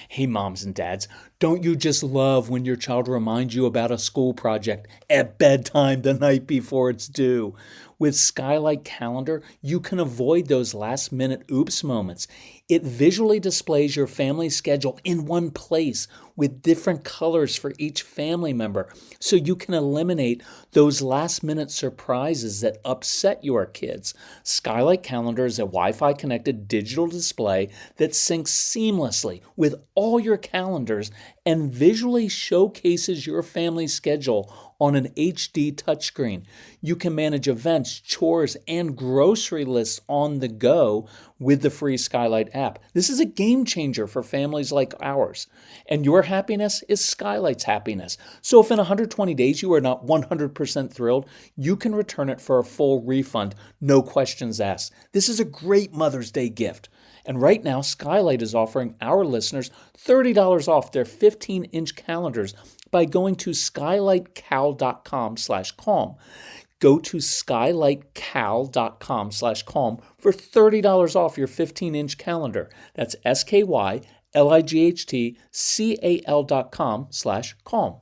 Hey, moms and dads, don't you just love when your child reminds you about a school project at bedtime the night before it's due? With Skylight Calendar, you can avoid those last minute oops moments. It visually displays your family schedule in one place with different colors for each family member, so you can eliminate those last minute surprises that upset your kids. Skylight Calendar is a Wi-Fi connected digital display that syncs seamlessly with all your calendars and visually showcases your family's schedule on an HD touchscreen. You can manage events, chores, and grocery lists on the go with the free Skylight app. This is a game changer for families like ours. And your happiness is Skylight's happiness. So if in 120 days you are not 100% thrilled, you can return it for a full refund, no questions asked. This is a great Mother's Day gift. And right now, Skylight is offering our listeners $30 off their 15-inch calendars by going to skylightcal.com/calm. Go to skylightcal.com/calm for $30 off your 15-inch calendar. That's skylightcal.com/calm.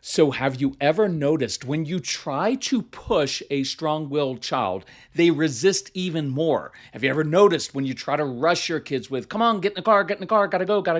So have you ever noticed when you try to push a strong-willed child, they resist even more? Have you ever noticed when you try to rush your kids with, come on, get in the car, gotta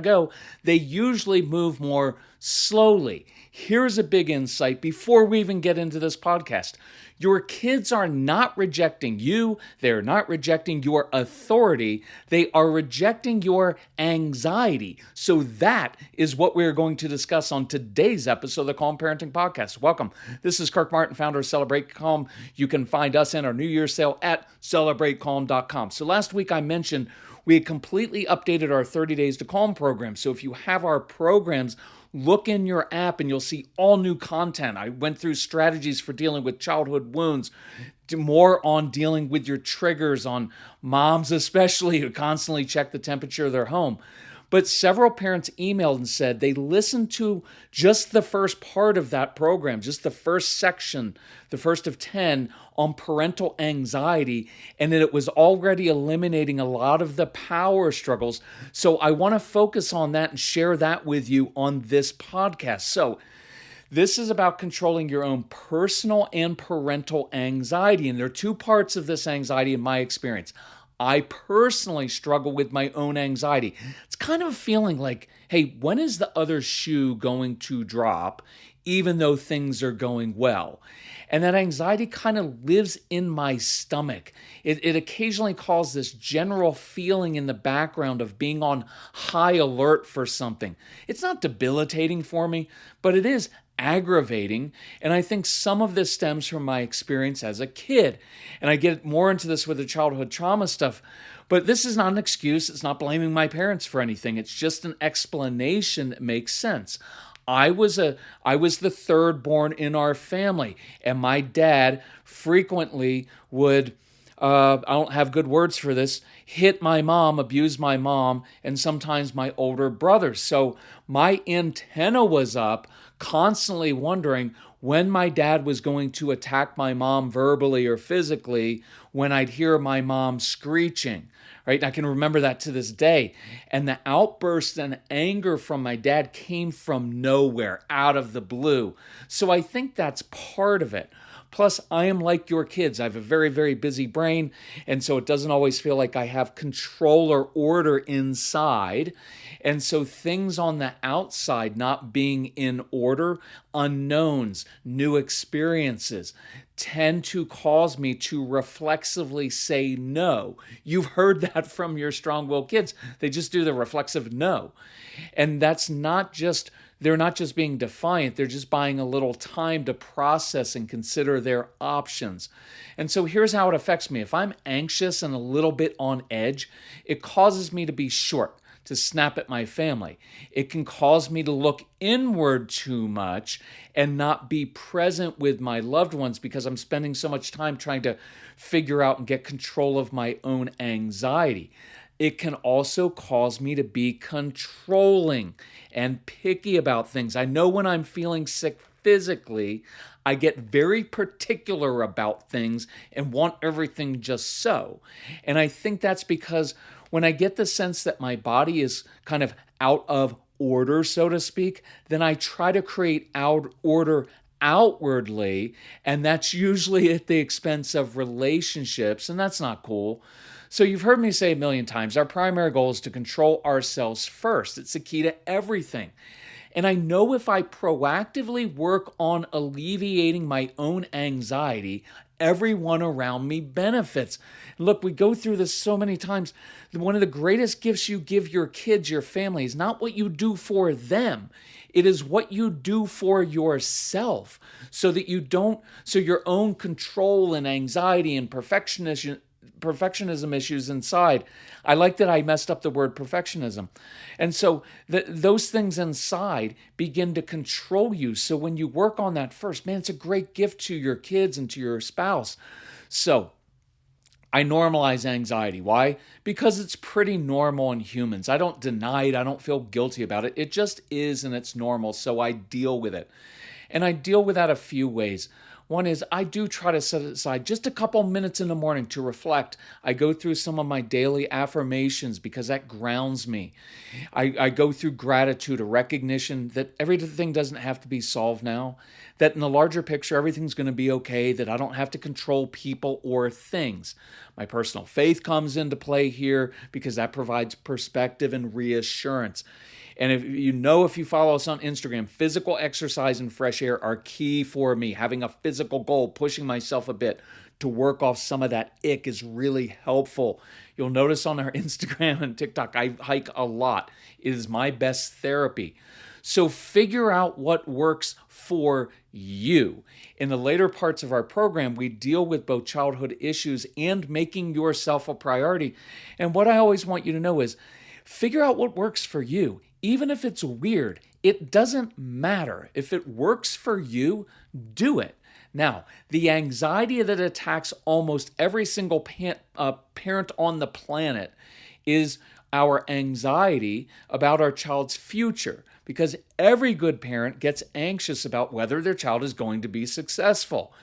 go, they usually move more slowly. Here's a big insight before we even get into this podcast. Your kids are not rejecting you. They're not rejecting your authority. They are rejecting your anxiety. So that is what we're going to discuss on today's episode of the Calm Parenting Podcast. Welcome. This is Kirk Martin, founder of Celebrate Calm. You can find us in our New Year's sale at celebratecalm.com. So last week I mentioned we had completely updated our 30 Days to Calm program. So if you have our programs, look in your app and you'll see all new content. I went through strategies for dealing with childhood wounds, more on dealing with your triggers, on moms especially who constantly check the temperature of their home. But several parents emailed and said they listened to just the first part of that program, just the first section, the first of 10 on parental anxiety, and that it was already eliminating a lot of the power struggles. So I want to focus on that and share that with you on this podcast. So this is about controlling your own personal and parental anxiety. And there are two parts of this anxiety in my experience. I personally struggle with my own anxiety. It's kind of a feeling like, hey, when is the other shoe going to drop, even though things are going well? And that anxiety kind of lives in my stomach. It occasionally causes this general feeling in the background of being on high alert for something. It's not debilitating for me, but it is aggravating. And I think some of this stems from my experience as a kid. And I get more into this with the childhood trauma stuff. But this is not an excuse. It's not blaming my parents for anything. It's just an explanation that makes sense. I was the third born in our family, and my dad frequently would, I don't have good words for this, hit my mom, abuse my mom, and sometimes my older brothers. So my antenna was up, constantly wondering when my dad was going to attack my mom verbally or physically, when I'd hear my mom screeching. Right? And I can remember that to this day. And the outburst and anger from my dad came from nowhere, out of the blue. So I think that's part of it. Plus, I am like your kids. I have a very, very busy brain, and so it doesn't always feel like I have control or order inside. And so things on the outside not being in order, unknowns, new experiences, tend to cause me to reflexively say no. You've heard that from your strong-willed kids. They just do the reflexive no. And that's not just, they're not just being defiant, they're just buying a little time to process and consider their options. And so here's how it affects me. If I'm anxious and a little bit on edge, it causes me to be short, to snap at my family. It can cause me to look inward too much and not be present with my loved ones because I'm spending so much time trying to figure out and get control of my own anxiety. It can also cause me to be controlling and picky about things. I know when I'm feeling sick physically, I get very particular about things and want everything just so. And I think that's because When I get the sense that my body is kind of out of order, so to speak, then I try to create order outwardly, and that's usually at the expense of relationships, and that's not cool. So you've heard me say a million times, our primary goal is to control ourselves first. It's the key to everything. And I know if I proactively work on alleviating my own anxiety, everyone around me benefits. Look, we go through this so many times. One of the greatest gifts you give your kids, your family, is not what you do for them. It is what you do for yourself, so that you don't, so your own control and anxiety and perfectionism issues inside. I like that I messed up the word perfectionism. And so those things inside begin to control you. So when you work on that first, man, it's a great gift to your kids and to your spouse. So I normalize anxiety. Why? Because it's pretty normal in humans. I don't deny it. I don't feel guilty about it. It just is, and it's normal. So I deal with it. And I deal with that a few ways. One is I do try to set aside just a couple minutes in the morning to reflect. I go through some of my daily affirmations because that grounds me. I go through gratitude, a recognition that everything doesn't have to be solved now, that in the larger picture, everything's going to be okay, that I don't have to control people or things. My personal faith comes into play here because that provides perspective and reassurance. And if you follow us on Instagram, physical exercise and fresh air are key for me. Having a physical goal, pushing myself a bit to work off some of that ick is really helpful. You'll notice on our Instagram and TikTok, I hike a lot. It is my best therapy. So figure out what works for you. In the later parts of our program, we deal with both childhood issues and making yourself a priority. And what I always want you to know is figure out what works for you. Even if it's weird, it doesn't matter. If it works for you, do it. Now, the anxiety that attacks almost every single parent on the planet is our anxiety about our child's future, because every good parent gets anxious about whether their child is going to be successful.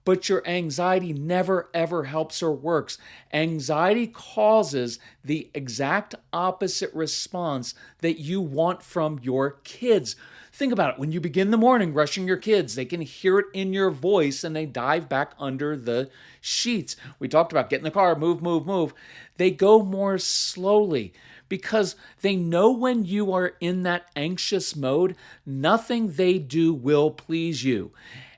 But your anxiety never, ever helps or works. Anxiety causes the exact opposite response that you want from your kids. Think about it. When you begin the morning rushing your kids, they can hear it in your voice and they dive back under the sheets. We talked about get in the car, move, move, move. They go more slowly because they know when you are in that anxious mode, nothing they do will please you.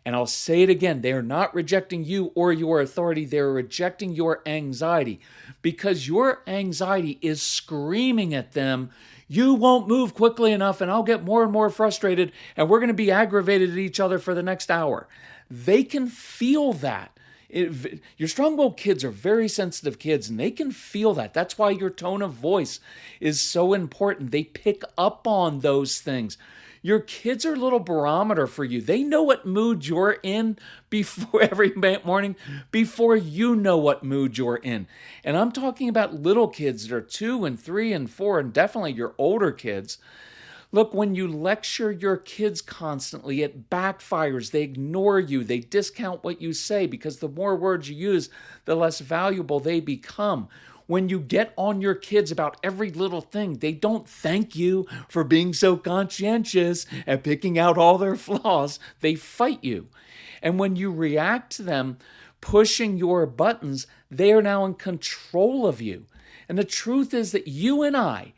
And I'll say it again, they are not rejecting you or your authority. They're rejecting your anxiety because your anxiety is screaming at them, you won't move quickly enough and I'll get more and more frustrated and we're going to be aggravated at each other for the next hour. They can feel that. Your strong-willed kids are very sensitive kids and they can feel that. That's why your tone of voice is so important. They pick up on those things. Your kids are a little barometer for you. They know what mood you're in before every morning, before you know what mood you're in. And I'm talking about little kids that are 2 and 3 and 4, and definitely your older kids. Look, when you lecture your kids constantly, it backfires. They ignore you. They discount what you say because the more words you use, the less valuable they become. When you get on your kids about every little thing, they don't thank you for being so conscientious and picking out all their flaws. They fight you. And when you react to them pushing your buttons, they are now in control of you. And the truth is that you and I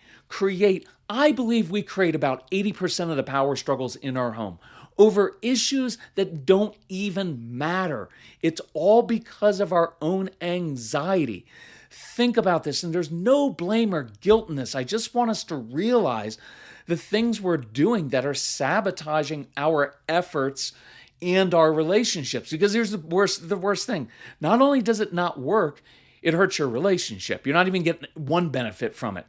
believe we create about 80% of the power struggles in our home over issues that don't even matter. It's all because of our own anxiety. Think about this, and there's no blame or guilt in this. I just want us to realize the things we're doing that are sabotaging our efforts and our relationships. Because here's the worst thing. Not only does it not work, it hurts your relationship. You're not even getting one benefit from it.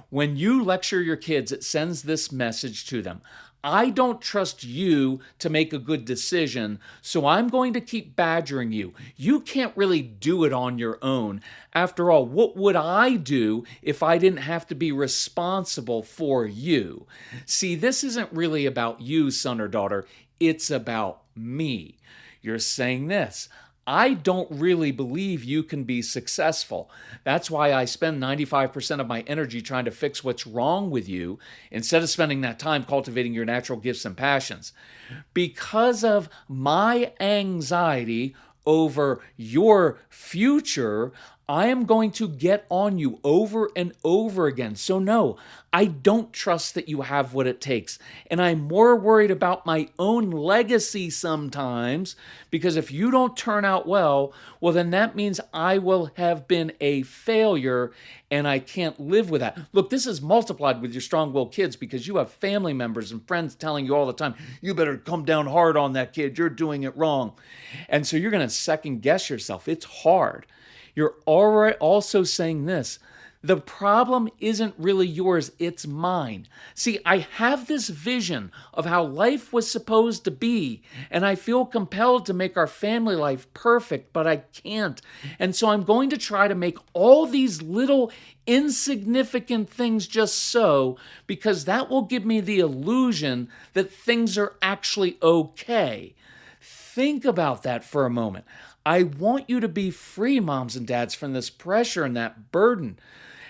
When you lecture your kids, it sends this message to them. I don't trust you to make a good decision, so I'm going to keep badgering you. You can't really do it on your own. After all, what would I do if I didn't have to be responsible for you? See, this isn't really about you, son or daughter. It's about me. You're saying this. I don't really believe you can be successful. That's why I spend 95% of my energy trying to fix what's wrong with you instead of spending that time cultivating your natural gifts and passions. Because of my anxiety over your future, I am going to get on you over and over again. So, no, I don't trust that you have what it takes. And I'm more worried about my own legacy sometimes, because if you don't turn out well, then that means I will have been a failure, and I can't live with that. Look, this is multiplied with your strong-willed kids because you have family members and friends telling you all the time, you better come down hard on that kid, you're doing it wrong. And so you're going to second guess yourself. It's hard. You're already also saying this: the problem isn't really yours, it's mine. See, I have this vision of how life was supposed to be, and I feel compelled to make our family life perfect, but I can't. And so I'm going to try to make all these little insignificant things just so, because that will give me the illusion that things are actually okay. Think about that for a moment. I want you to be free, moms and dads, from this pressure and that burden.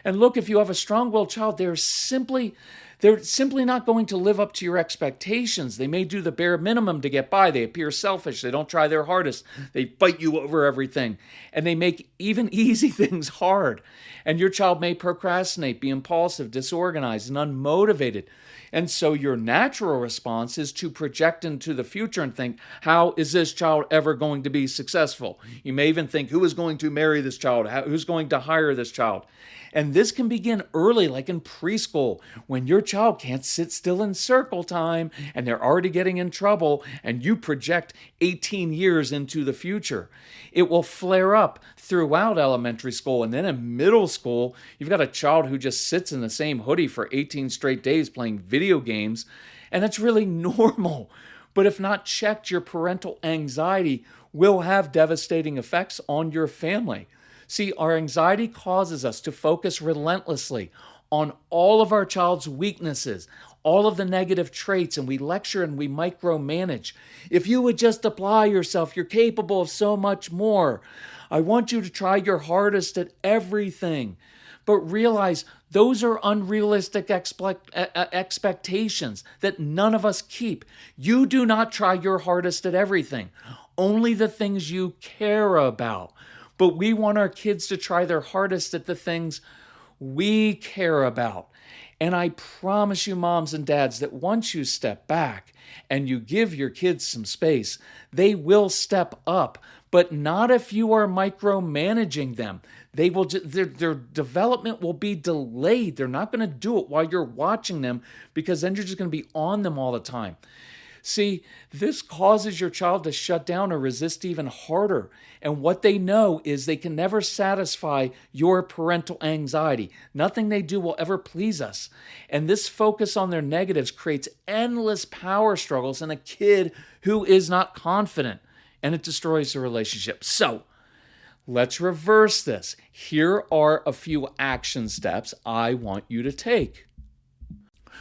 And look, if you have a strong-willed child, they're simply not going to live up to your expectations. They may do the bare minimum to get by. They appear selfish. They don't try their hardest. They fight you over everything. And they make even easy things hard. And your child may procrastinate, be impulsive, disorganized, and unmotivated. And so your natural response is to project into the future and think, how is this child ever going to be successful? You may even think, who is going to marry this child? Who's going to hire this child? And this can begin early, like in preschool, when your child can't sit still in circle time and they're already getting in trouble, and you project 18 years into the future. It will flare up throughout elementary school, and then in middle school, you've got a child who just sits in the same hoodie for 18 straight days playing video games, and it's really normal. But if not checked, your parental anxiety will have devastating effects on your family. See, our anxiety causes us to focus relentlessly on all of our child's weaknesses, all of the negative traits, and we lecture and we micromanage. If you would just apply yourself, you're capable of so much more. I want you to try your hardest at everything. But realize those are unrealistic expectations that none of us keep. You do not try your hardest at everything, only the things you care about. But we want our kids to try their hardest at the things we care about. And I promise you, moms and dads, that once you step back and you give your kids some space, they will step up. But not if you are micromanaging them. They will their development will be delayed. They're not going to do it while you're watching them, because then you're just going to be on them all the time. See, this causes your child to shut down or resist even harder. And what they know is they can never satisfy your parental anxiety. Nothing they do will ever please us. And this focus on their negatives creates endless power struggles in a kid who is not confident, and it destroys the relationship. So, let's reverse this. Here are a few action steps I want you to take.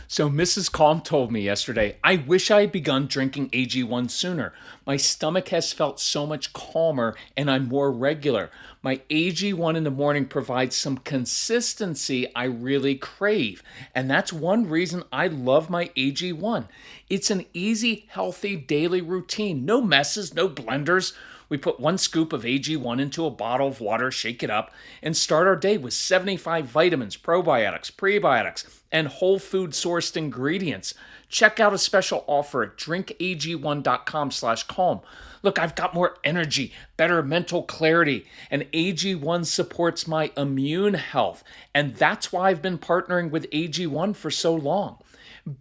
So Mrs. Calm told me yesterday, I wish I had begun drinking AG1 sooner. My stomach has felt so much calmer and I'm more regular. My AG1 in the morning provides some consistency I really crave. And that's one reason I love my AG1. It's an easy, healthy daily routine. No messes, no blenders. We put 1 scoop of AG1 into a bottle of water, shake it up, and start our day with 75 vitamins, probiotics, prebiotics, and whole food sourced ingredients. Check out a special offer at drinkag1.com/calm. Look, I've got more energy, better mental clarity, and AG1 supports my immune health. And that's why I've been partnering with AG1 for so long.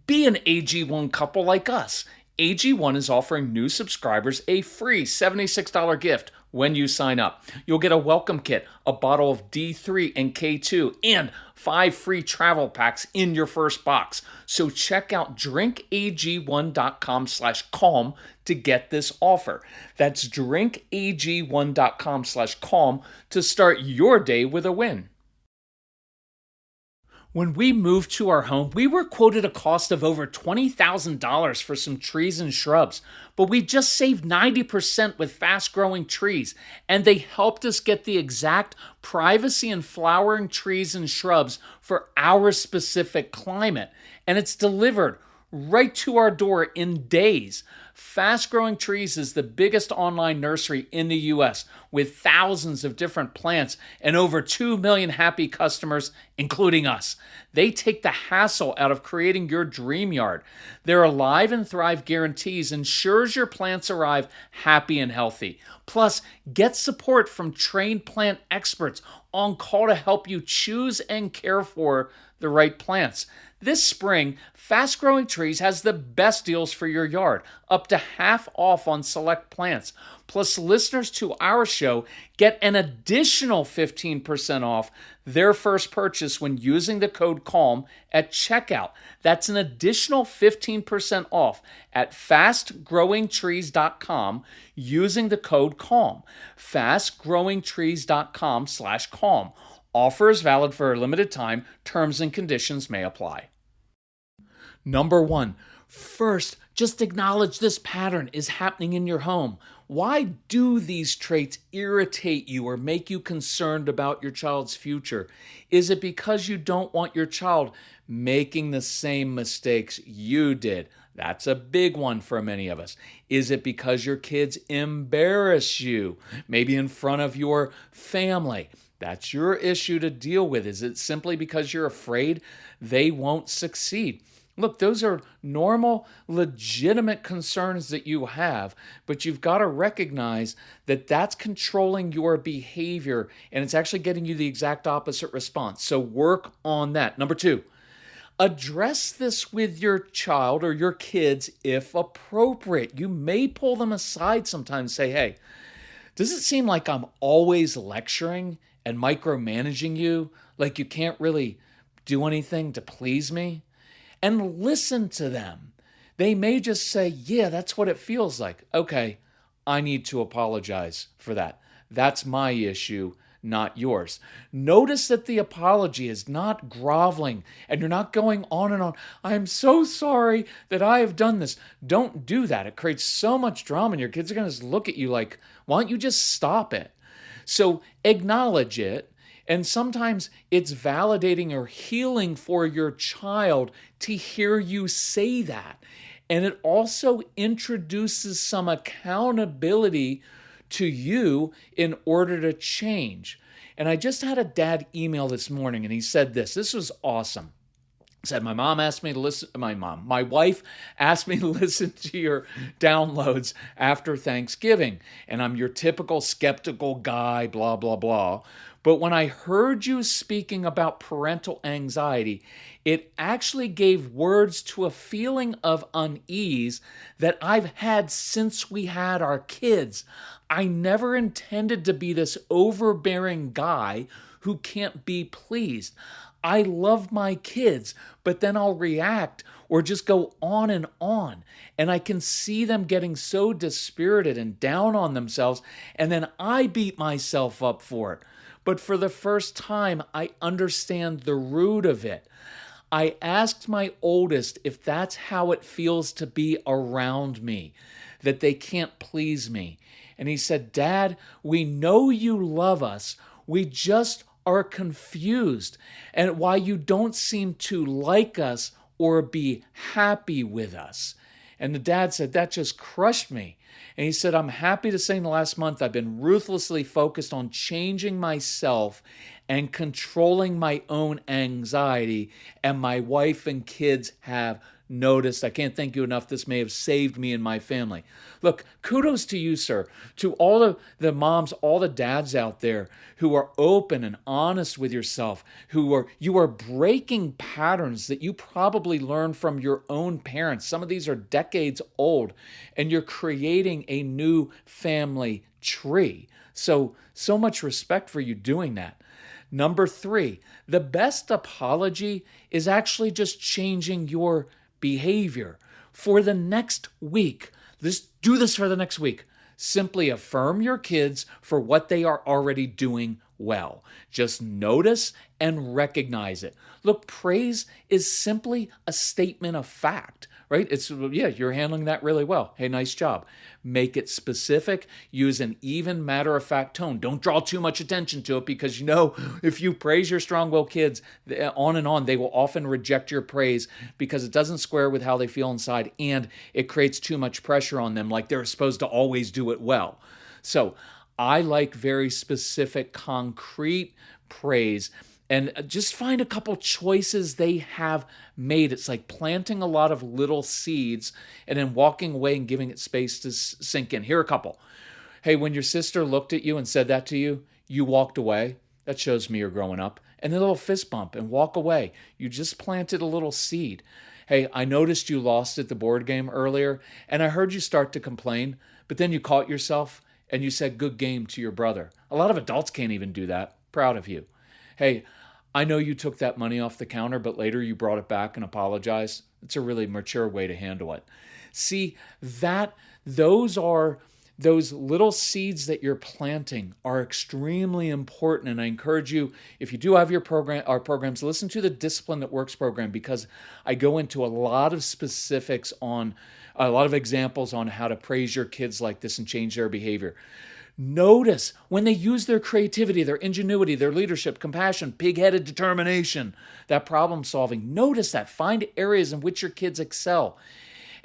Be an AG1 couple like us. AG1 is offering new subscribers a free $76 gift when you sign up. You'll get a welcome kit, a bottle of D3 and K2, and 5 free travel packs in your first box. So check out drinkag1.com/calm to get this offer. That's drinkag1.com/calm to start your day with a win. When we moved to our home, we were quoted a cost of over $20,000 for some trees and shrubs, but we just saved 90% with fast growing trees, and they helped us get the exact privacy and flowering trees and shrubs for our specific climate. And it's delivered right to our door in days. Fast Growing Trees is the biggest online nursery in the US with thousands of different plants and over 2 million happy customers, including us. They take the hassle out of creating your dream yard. Their Alive and Thrive guarantees ensures your plants arrive happy and healthy. Plus, get support from trained plant experts on call to help you choose and care for the right plants. This spring, Fast Growing Trees has the best deals for your yard, up to half off on select plants. Plus, listeners to our show get an additional 15% off their first purchase when using the code CALM at checkout. That's an additional 15% off at fastgrowingtrees.com using the code CALM. fastgrowingtrees.com/CALM. Offer is valid for a limited time. Terms and conditions may apply. Number 1, first, just acknowledge this pattern is happening in your home. Why do these traits irritate you or make you concerned about your child's future? Is it because you don't want your child making the same mistakes you did? That's a big one for many of us. Is it because your kids embarrass you, maybe in front of your family? That's your issue to deal with. Is it simply because you're afraid they won't succeed? Look, those are normal, legitimate concerns that you have, but you've got to recognize that that's controlling your behavior, and it's actually getting you the exact opposite response. So work on that. Number 2, address this with your child or your kids if appropriate. You may pull them aside sometimes and say, hey, does it seem like I'm always lecturing and micromanaging you? Like you can't really do anything to please me? And listen to them. They may just say, yeah, that's what it feels like. Okay, I need to apologize for that. That's my issue, not yours. Notice that the apology is not groveling and you're not going on and on. I'm so sorry that I have done this. Don't do that. It creates so much drama and your kids are going to just look at you like, why don't you just stop it? So acknowledge it. And sometimes it's validating or healing for your child to hear you say that. And it also introduces some accountability to you in order to change. And I just had a dad email this morning and he said this. This was awesome. Said, my wife asked me to listen to your downloads after Thanksgiving. And I'm your typical skeptical guy, blah, blah, blah. But when I heard you speaking about parental anxiety, it actually gave words to a feeling of unease that I've had since we had our kids. I never intended to be this overbearing guy who can't be pleased. I love my kids, but then I'll react or just go on. And I can see them getting so dispirited and down on themselves, and then I beat myself up for it. But for the first time, I understand the root of it. I asked my oldest if that's how it feels to be around me, that they can't please me. And he said, Dad, we know you love us. We just are confused and why you don't seem to like us or be happy with us. And the dad said, that just crushed me. And he said, I'm happy to say in the last month, I've been ruthlessly focused on changing myself and controlling my own anxiety. And my wife and kids have noticed. I can't thank you enough. This may have saved me and my family. Look, kudos to you, sir, to all of the moms, all the dads out there who are open and honest with yourself, you are breaking patterns that you probably learned from your own parents. Some of these are decades old, and you're creating a new family tree. So much respect for you doing that. Number 3, the best apology is actually just changing your behavior. For the next week, do this for the next week. Simply affirm your kids for what they are already doing well. Just notice and recognize it. Look, praise is simply a statement of fact, right? It's, yeah, you're handling that really well. Hey, nice job. Make it specific. Use an even matter-of-fact tone. Don't draw too much attention to it, because if you praise your strong-willed kids on and on, they will often reject your praise because it doesn't square with how they feel inside, and it creates too much pressure on them, like they're supposed to always do it well. So I like very specific, concrete praise. And just find a couple choices they have made. It's like planting a lot of little seeds and then walking away and giving it space to sink in. Here are a couple. Hey, when your sister looked at you and said that to you, you walked away. That shows me you're growing up. And a little fist bump and walk away. You just planted a little seed. Hey, I noticed you lost at the board game earlier, and I heard you start to complain, but then you caught yourself and you said good game to your brother. A lot of adults can't even do that. Proud of you. Hey, I know you took that money off the counter, but later you brought it back and apologized. It's a really mature way to handle it. See, those little seeds that you're planting are extremely important. And I encourage you, if you do have our programs, listen to the Discipline That Works program, because I go into a lot of specifics on a lot of examples on how to praise your kids like this and change their behavior. Notice when they use their creativity, their ingenuity, their leadership, compassion, pig-headed determination, that problem solving. Notice that. Find areas in which your kids excel.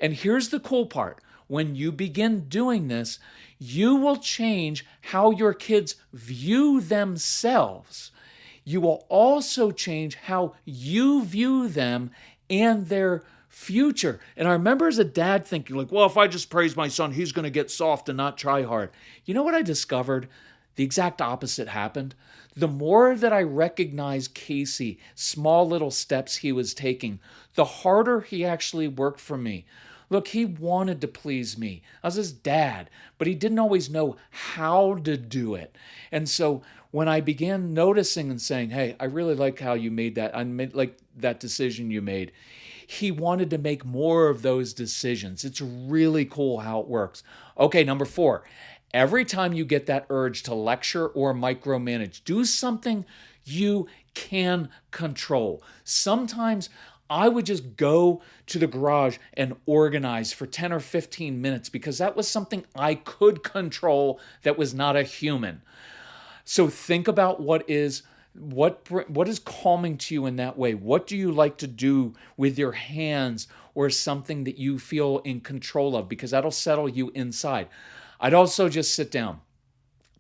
And here's the cool part. When you begin doing this, you will change how your kids view themselves. You will also change how you view them and their future. And I remember as a dad thinking like, well, if I just praise my son, he's going to get soft and not try hard. You know what I discovered? The exact opposite happened. The more that I recognized Casey, small little steps he was taking, the harder he actually worked for me. Look, he wanted to please me. I was his dad, but he didn't always know how to do it. And so when I began noticing and saying, hey, I really like how you made that, I made like that decision you made, he wanted to make more of those decisions. It's really cool how it works. Okay, number 4, every time you get that urge to lecture or micromanage, do something you can control. Sometimes I would just go to the garage and organize for 10 or 15 minutes because that was something I could control that was not a human. So think about what is calming to you in that way. What do you like to do with your hands or something that you feel in control of? Because that'll settle you inside. I'd also just sit down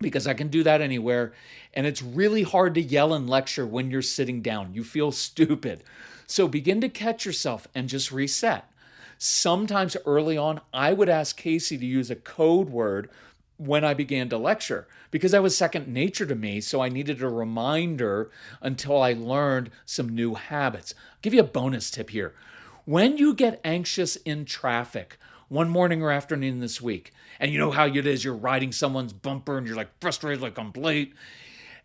because I can do that anywhere. And it's really hard to yell and lecture when you're sitting down. You feel stupid. So begin to catch yourself and just reset. Sometimes early on, I would ask Casey to use a code word when I began to lecture because that was second nature to me. So I needed a reminder until I learned some new habits. I'll give you a bonus tip here. When you get anxious in traffic, one morning or afternoon this week, and you know how it is, you're riding someone's bumper and you're like frustrated, like I'm late,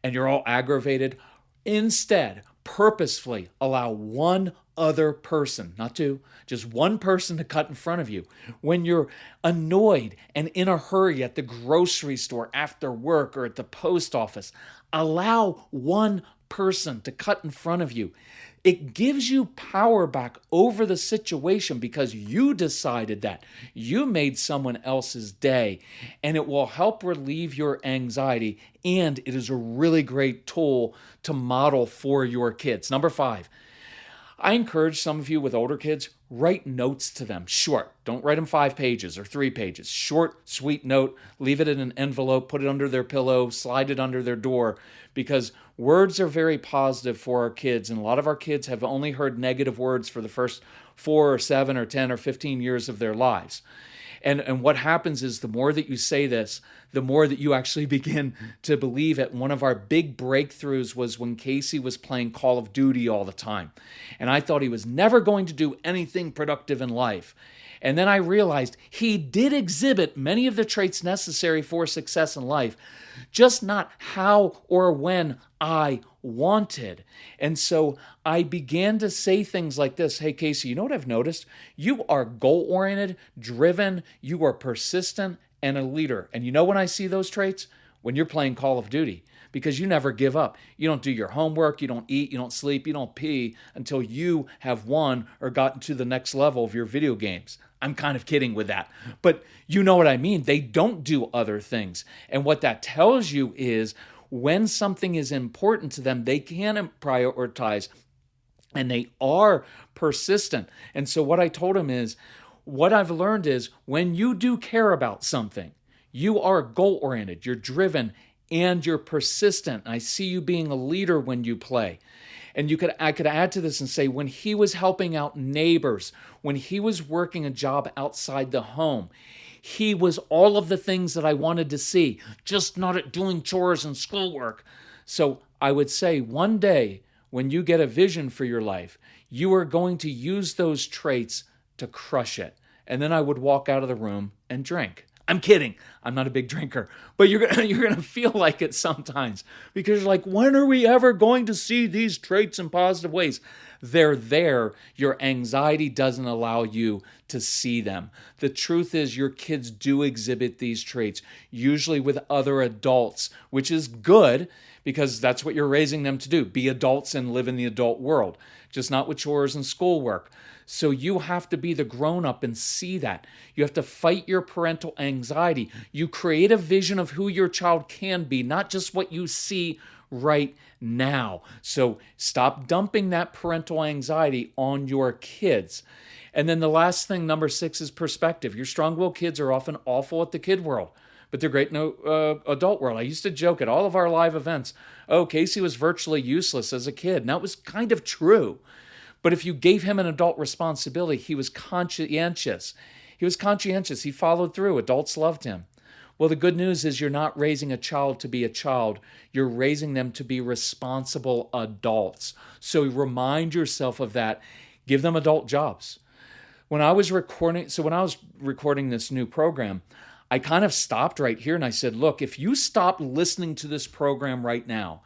and you're all aggravated, instead, purposefully allow one other person, not two, just one person to cut in front of you. When you're annoyed and in a hurry at the grocery store, after work, or at the post office, allow one person to cut in front of you. It gives you power back over the situation because you decided that. You made someone else's day, and it will help relieve your anxiety, and it is a really great tool to model for your kids. Number 5, I encourage some of you with older kids, write notes to them. Short. Don't write them 5 pages or 3 pages. Short, sweet note. Leave it in an envelope. Put it under their pillow. Slide it under their door. Because words are very positive for our kids. And a lot of our kids have only heard negative words for the first 4 or 7 or 10 or 15 years of their lives. And what happens is the more that you say this, the more that you actually begin to believe it. One of our big breakthroughs was when Casey was playing Call of Duty all the time. And I thought he was never going to do anything productive in life. And then I realized he did exhibit many of the traits necessary for success in life, just not how or when I wanted. And so I began to say things like this. Hey, Casey, you know what I've noticed? You are goal-oriented, driven, you are persistent, and a leader. And you know when I see those traits? When you're playing Call of Duty. because you never give up. You don't do your homework, you don't eat, you don't sleep, you don't pee until you have won or gotten to the next level of your video games. I'm kind of kidding with that, but you know what I mean. They don't do other things. And what that tells you is when something is important to them, they can prioritize and they are persistent. And so what I told him is, what I've learned is when you do care about something, you are goal-oriented, you're driven, and you're persistent. I see you being a leader when you play. And I could add to this and say, when he was helping out neighbors, when he was working a job outside the home, he was all of the things that I wanted to see, just not at doing chores and schoolwork. So I would say one day when you get a vision for your life, you are going to use those traits to crush it. And then I would walk out of the room and drink. I'm kidding. I'm not a big drinker, but you're gonna feel like it sometimes because you're like, when are we ever going to see these traits in positive ways? They're there. Your anxiety doesn't allow you to see them. The truth is your kids do exhibit these traits, usually with other adults, which is good because that's what you're raising them to do. Be adults and live in the adult world, just not with chores and schoolwork. So you have to be the grown-up and see that. You have to fight your parental anxiety. You create a vision of who your child can be, not just what you see right now. So stop dumping that parental anxiety on your kids. And then the last thing, number 6, is perspective. Your strong-willed kids are often awful at the kid world, but they're great in the adult world. I used to joke at all of our live events, oh, Casey was virtually useless as a kid. And that was kind of true. But if you gave him an adult responsibility, he was conscientious. He followed through. Adults loved him. Well, the good news is you're not raising a child to be a child. You're raising them to be responsible adults. So remind yourself of that. Give them adult jobs. When I was recording this new program, I kind of stopped right here and I said, look, if you stopped listening to this program right now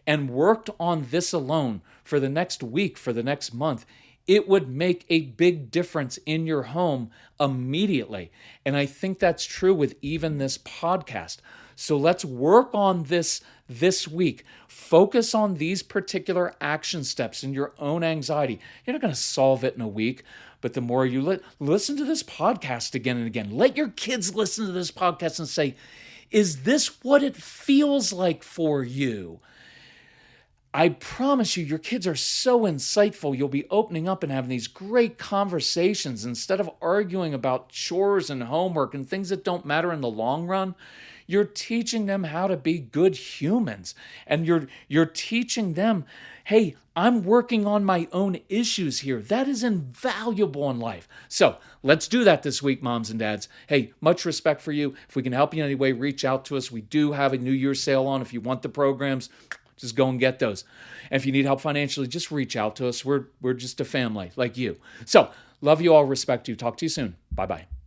and worked on this alone for the next week, for the next month, it would make a big difference in your home immediately. And I think that's true with even this podcast. So let's work on this week. Focus on these particular action steps in your own anxiety. You're not going to solve it in a week, but the more you listen to this podcast again and again, let your kids listen to this podcast and say, is this what it feels like for you? I promise you, your kids are so insightful. You'll be opening up and having these great conversations instead of arguing about chores and homework and things that don't matter in the long run. You're teaching them how to be good humans. And you're teaching them, hey, I'm working on my own issues here. That is invaluable in life. So let's do that this week, moms and dads. Hey, much respect for you. If we can help you in any way, reach out to us. We do have a New Year's sale on. If you want the programs, just go and get those. And if you need help financially, just reach out to us. We're just a family like you. So love you all, respect you. Talk to you soon. Bye-bye.